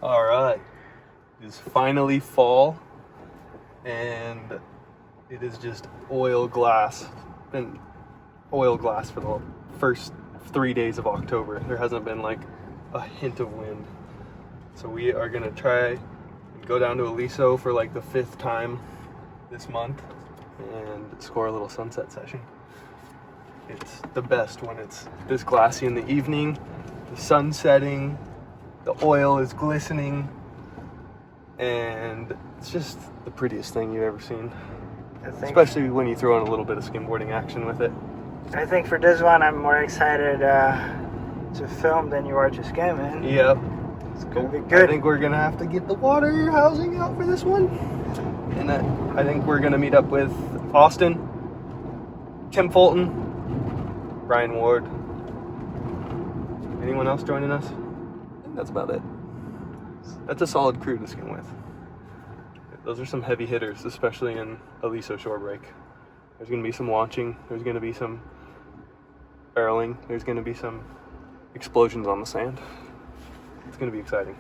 All right, it's finally fall, and it is just oil glass. Been oil glass for the first 3 days of October. There hasn't been like a hint of wind. So we are gonna try and go down to 𝐂𝐿𝐉 for like the 5th time this month and score a little sunset session. It's the best when it's this glassy in the evening, the sun setting, the oil is glistening, and it's just the prettiest thing you've ever seen. Especially when you throw in a little bit of skimboarding action with it. I think for this one I'm more excited to film than you are to skim, man. Yep. It's gonna be good. I think we're gonna have to get the water housing out for this one. And I think we're gonna meet up with Austin, Tim Fulton, Bryan Ward. Anyone else joining us? I think that's about it. That's a solid crew to skim with. Those are some heavy hitters, especially in 𝐂𝐿𝐉 Shorebreak. There's going to be some launching, there's going to be some barreling, there's going to be some explosions on the sand. It's going to be exciting.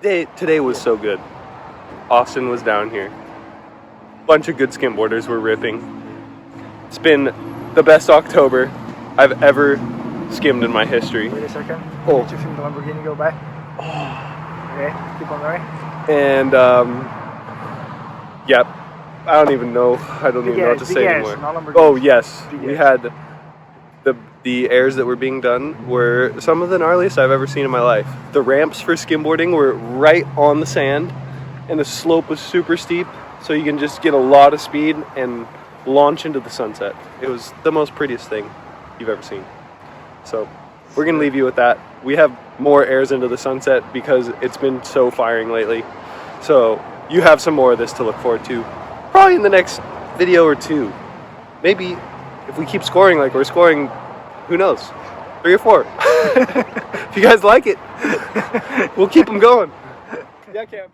Today was so good. Austin was down here. Bunch of good skimboarders were ripping. It's been the best October I've ever skimmed in my history. Wait a second. Oh. Did you film the Lamborghini go by? Okay, keep on going. And yep, I don't even know. I don't even know what to say airs, anymore. not Lamborghinis. Oh yes, Big we airs. had the airs that were being done were some of the gnarliest I've ever seen in my life. The ramps for skimboarding were right on the sand, and the slope was super steep, so you can just get a lot of speed and launch into the sunset. It was the most prettiest thing you've ever seen. So we're gonna leave you with that. We have more airs into the sunset because it's been so firing lately. So you have some more of this to look forward to, probably in the next video or two. Maybe if we keep scoring like we're scoring, who knows, 3 or 4. If you guys like it, we'll keep them going. Yeah, Cam.